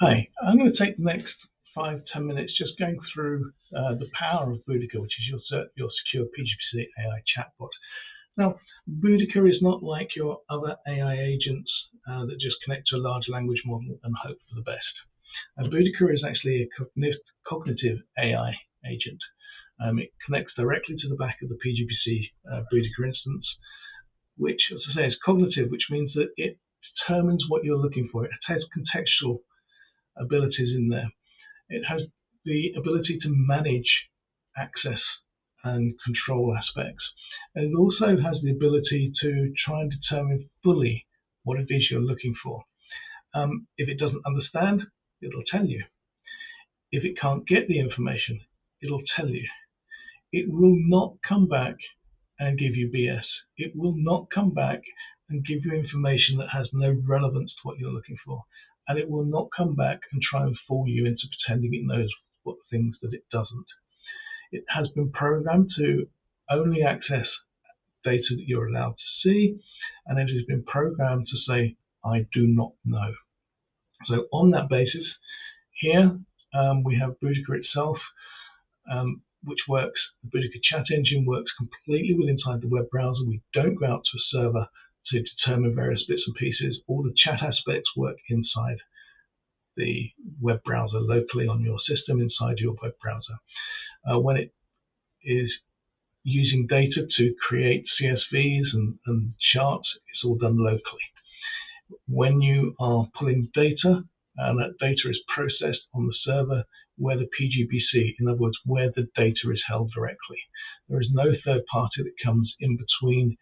Hi, I'm going to take the next 5–10 minutes just going through the power of Boudica, which is your secure PGPC AI chatbot. Now, Boudica is not like your other AI agents that just connect to a large language model and hope for the best. Boudica is actually a cognitive AI agent. It connects directly to the back of the PGPC Boudica instance, which, as I say, is cognitive, which means that it determines what you're looking for. It has contextual abilities in there. It has the ability to manage access and control aspects. And it also has the ability to try and determine fully what it is you're looking for. If it doesn't understand, it'll tell you. If it can't get the information, it'll tell you. It will not come back and give you BS. It will not come back and give you information that has no relevance to what you're looking for. And it will not come back and try and fool you into pretending it knows what things that it doesn't. It has been programmed to only access data that you're allowed to see, and it has been programmed to say, I do not know. So on that basis, here we have Boudica itself, which works. The Boudica chat engine works completely within inside the web browser. We don't go out to a server to determine various bits and pieces. All the chat aspects work inside the web browser locally on your system, inside your web browser. When it is using data to create CSVs and charts, it's all done locally. When you are pulling data, and that data is processed on the server where the PGPC, in other words, where the data is held directly. There is no third party that comes in between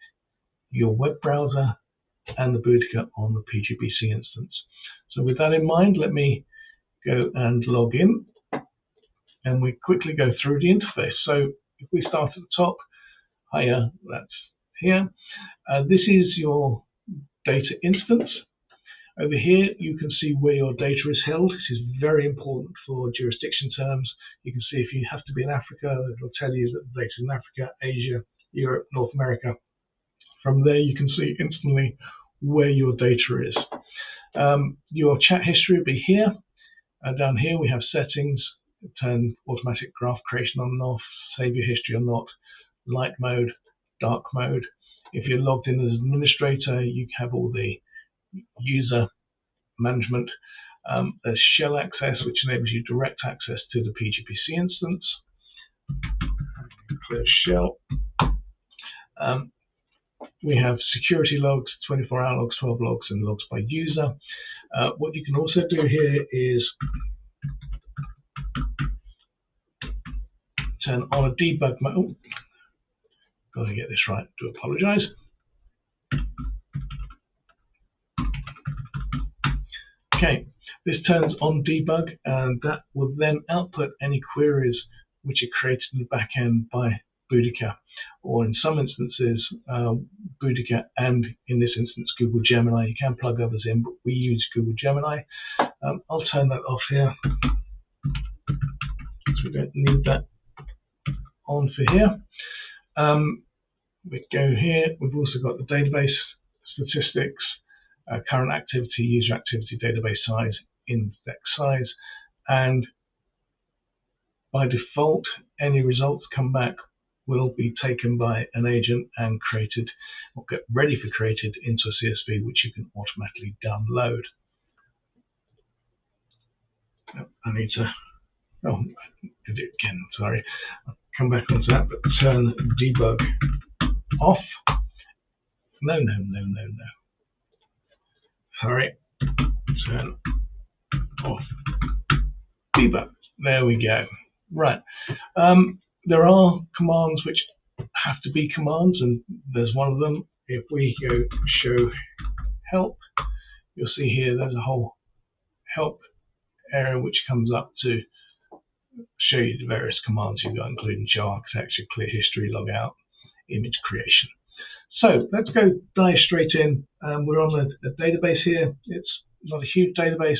your web browser and the Boudica on the PGPC instance. So with that in mind, let me go and log in, and we quickly go through the interface. So if we start at the top, hiya, that's here. This is your data instance. Over here, you can see where your data is held. This is very important for jurisdiction terms. You can see if you have to be in Africa, it'll tell you that the data is in Africa, Asia, Europe, North America. From there, you can see instantly where your data is. Your chat history will be here. Down here, we have settings, turn automatic graph creation on and off, save your history or not, light mode, dark mode. If you're logged in as an administrator, you have all the user management. There's shell access, which enables you direct access to the PGPC instance. Clear shell. We have security logs, 24-hour logs, 12 logs, and logs by user. What you can also do here is turn on a debug mode. Oh, got to get this right. Do apologize. Okay, this turns on debug, and that will then output any queries which are created in the back end by Boudica, or in some instances, Boudica, and in this instance, Google Gemini. You can plug others in, but we use Google Gemini. I'll turn that off here, so we don't need that on for here. We go here. We've also got the database statistics, current activity, user activity, database size, index size, and by default, any results come back will be taken by an agent and created or get ready for created into a CSV, which you can automatically download. I need to, oh, I did it again, sorry. I'll come back onto that, but turn debug off. No. Sorry, turn off debug. There we go. Right. There are commands which have to be commands, and there's one of them. If we go show help, you'll see here there's a whole help area which comes up to show you the various commands you've got, including show architecture, clear history, log out, image creation. So let's go dive straight in. We're on a database here. It's not a huge database,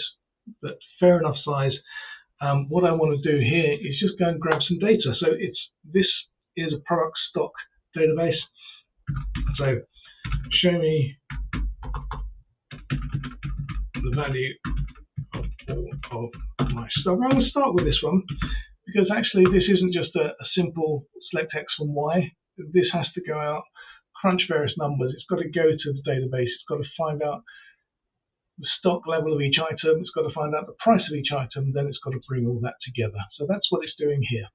but fair enough size. What I want to do here is just go and grab some data. So this is a product stock database. So show me the value of all of my stock. I'm going to start with this one because actually this isn't just a simple select X from Y. This has to go out, crunch various numbers. It's got to go to the database. It's got to find out the stock level of each item. It's got to find out the price of each item. Then it's got to bring all that together. So that's what it's doing here.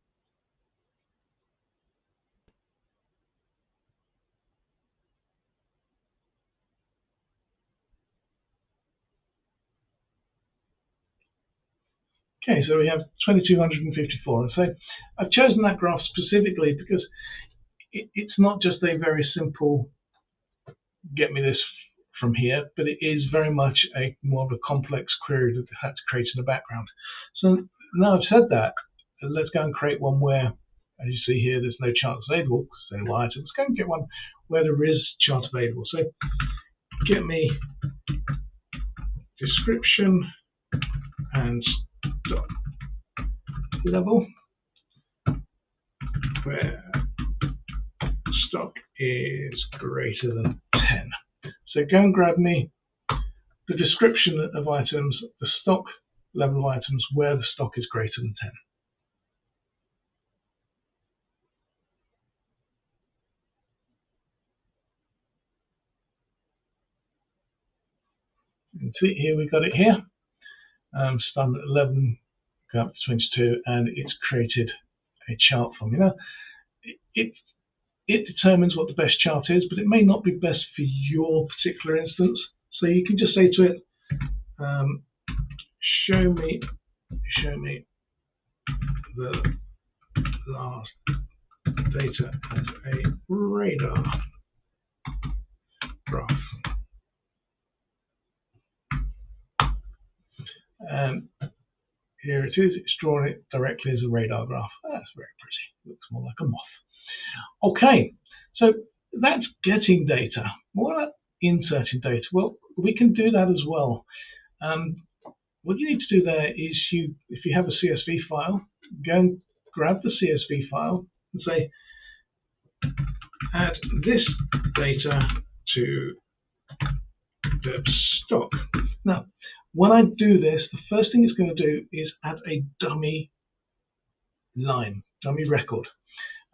Okay, so we have 2254. And so I've chosen that graph specifically because it's not just a very simple get me this from here, but it is very much a more of a complex query that I had to create in the background. So now I've said that, let's go and create one where, as you see here, there's no chart available, so no items. Let's go and get one where there is chart available. So get me description and stock level where stock is greater than 10. So go and grab me the description of items, the stock level of items where the stock is greater than 10. And see here, we've got it here. Starting at 11, go up to 22, and it's created a chart for me. Now, it determines what the best chart is, but it may not be best for your particular instance. So you can just say to it, show me the last data as a radar graph. And here it is, it's drawn it directly as a radar graph. That's very pretty, looks more like a moth. Okay, so that's getting data. What about inserting data? Well, we can do that as well. What you need to do there is if you have a CSV file, go and grab the CSV file and say, add this data to the stock. Now, when I do this, the first thing it's going to do is add a dummy line, dummy record.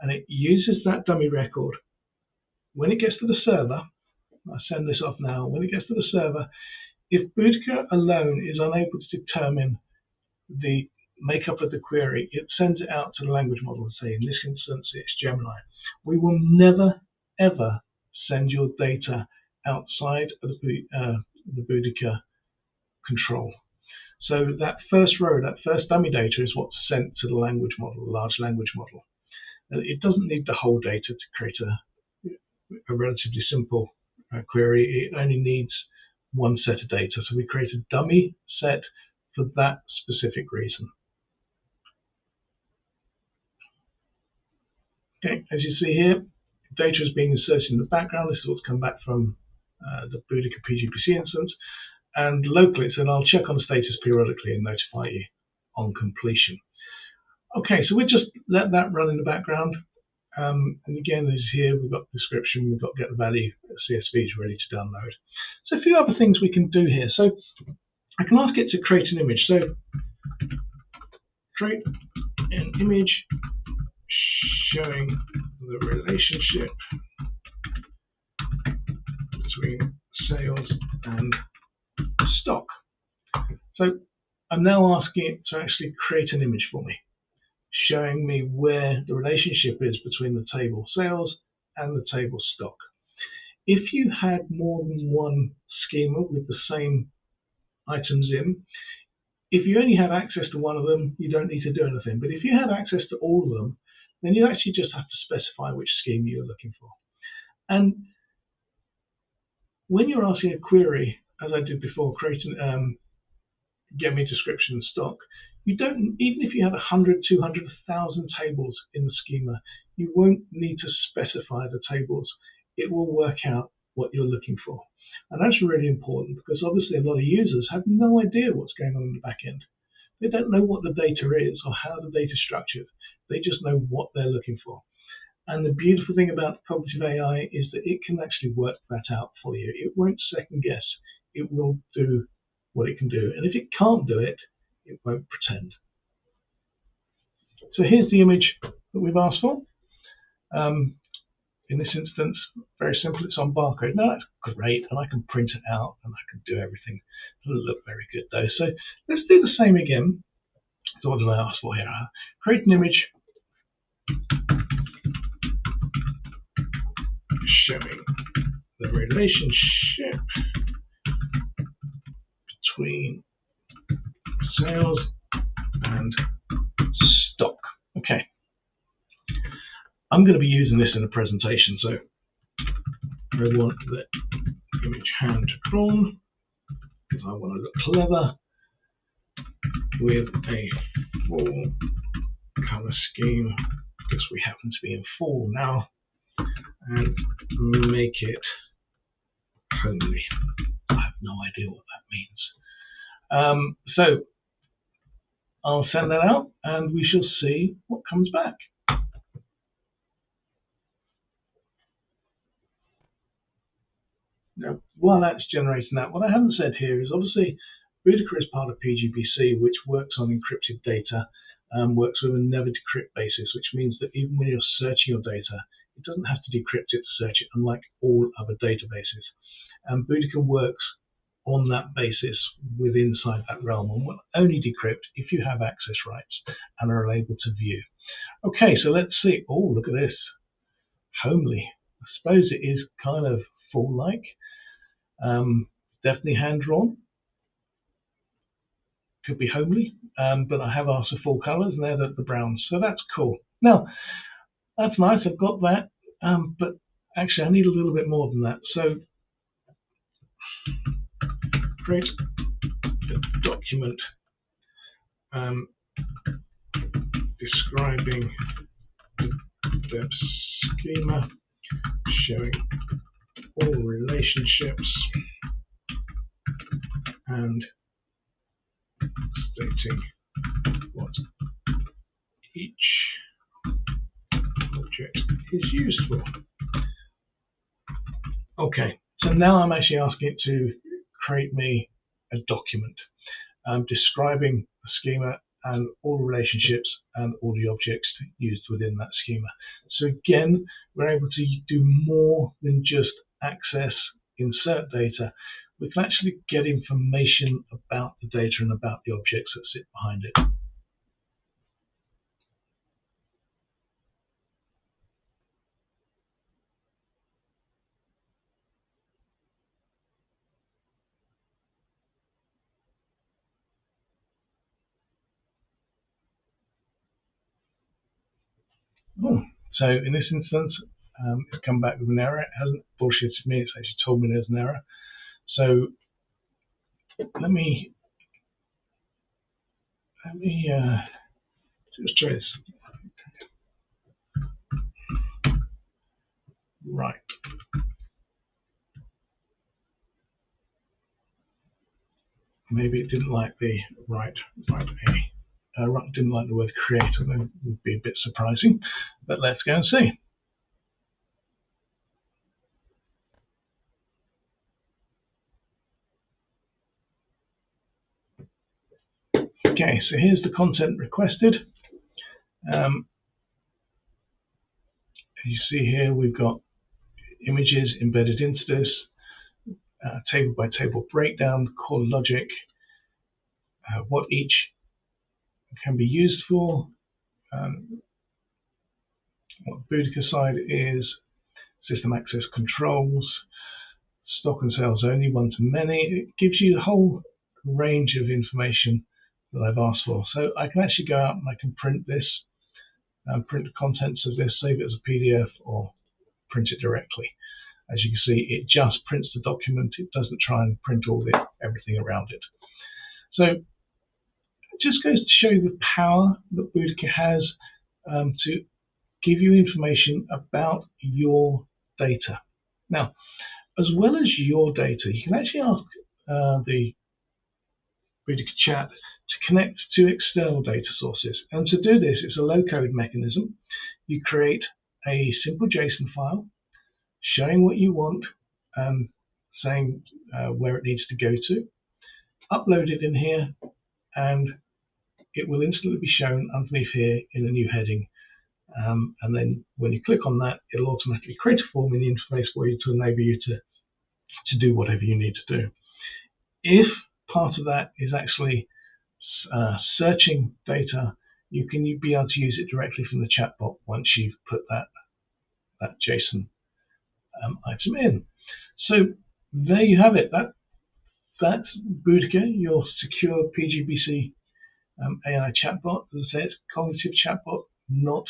And it uses that dummy record. When it gets to the server, I send this off now, when it gets to the server, if Boudica alone is unable to determine the makeup of the query, it sends it out to the language model and say, in this instance, it's Gemini. We will never, ever send your data outside of the Boudica control. So that first row, that first dummy data is what's sent to the language model, the large language model. It doesn't need the whole data to create a relatively simple query. It only needs one set of data. So we create a dummy set for that specific reason. Okay, as you see here, data is being inserted in the background. This is what's come back from the Boudica PGPC instance. And locally, so I'll check on the status periodically and notify you on completion. Okay, so we just let that run in the background. And again, as here, we've got description, we've got get the value, CSV is ready to download. So a few other things we can do here. So I can ask it to create an image. So create an image showing the relationship between sales and stock. So I'm now asking it to actually create an image for me, showing me where the relationship is between the table sales and the table stock. If you had more than one schema with the same items in, if you only have access to one of them, you don't need to do anything. But if you have access to all of them, then you actually just have to specify which schema you're looking for. And when you're asking a query, as I did before, creating get me description and stock, you don't, even if you have 100, 200, 1,000 tables in the schema, you won't need to specify the tables. It will work out what you're looking for. And that's really important because obviously a lot of users have no idea what's going on in the back end. They don't know what the data is or how the data is structured. They just know what they're looking for. And the beautiful thing about cognitive AI is that it can actually work that out for you. It won't second guess. It will do what it can do. And if it can't do it, it won't pretend. So here's the image that we've asked for. In this instance, very simple, it's on barcode. Now that's great, and I can print it out and I can do everything. It'll look very good though. So let's do the same again. So what did I ask for here? Create an image showing the relationship between sales and stock. Okay. I'm going to be using this in a presentation, so I want the image hand drawn because I want to look clever with a full color scheme because we happen to be in fall now, and make it homely. I have no idea what that means. So I'll send that out and we shall see what comes back. Now, while that's generating that, what I haven't said here is obviously Boudica is part of PGPC, which works on encrypted data, works with a never decrypt basis, which means that even when you're searching your data, it doesn't have to decrypt it to search it, unlike all other databases. And Boudica works on that basis inside that realm and will only decrypt if you have access rights and are able to view. Okay, so let's see. Oh, look at this. Homely. I suppose it is kind of full-like. Definitely hand-drawn. Could be homely, but I have asked for full colours and they're the browns, so that's cool. Now, that's nice, I've got that, but actually I need a little bit more than that. So, create a document describing the schema showing all relationships and stating what each object is used for. Okay, so now I'm actually asking it to create me a document describing the schema and all relationships and all the objects used within that schema. So again, we're able to do more than just access, insert data. We can actually get information about the data and about the objects that sit behind it. Oh, so in this instance, it's come back with an error. It hasn't bullshitted me, it's actually told me there's an error. So let me just try this. Right. Maybe it didn't like the didn't like the word creator. That would be a bit surprising, but let's go and see. Okay, so here's the content requested. As you see here, we've got images embedded into this, table by table breakdown, core logic, what each can be used for, what Boudica side is, system access controls, stock and sales only, one to many. It gives you the whole range of information that I've asked for. So I can actually go out and I can print this, print the contents of this, save it as a PDF or print it directly. As you can see, it just prints the document. It doesn't try and print everything around it. So it just goes to show you the power that Boudica has to give you information about your data. Now, as well as your data, you can actually ask the Boudica chat to connect to external data sources. And to do this, it's a low-code mechanism. You create a simple JSON file showing what you want, saying where it needs to go to. upload it in here, and it will instantly be shown underneath here in a new heading. And then when you click on that, it'll automatically create a form in the interface for you to enable you to do whatever you need to do. If part of that is actually searching data, you can be able to use it directly from the chatbot once you've put that JSON item in. So there you have it. That's Boudica, your secure PGBC AI chatbot. As I say, it's a cognitive chatbot, not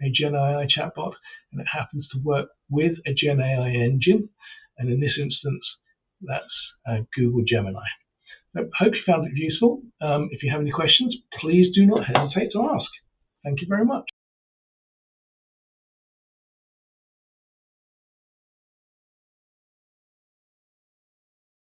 a Gen AI chatbot, and it happens to work with a Gen AI engine. And in this instance, that's Google Gemini. So hope you found it useful. If you have any questions, please do not hesitate to ask. Thank you very much.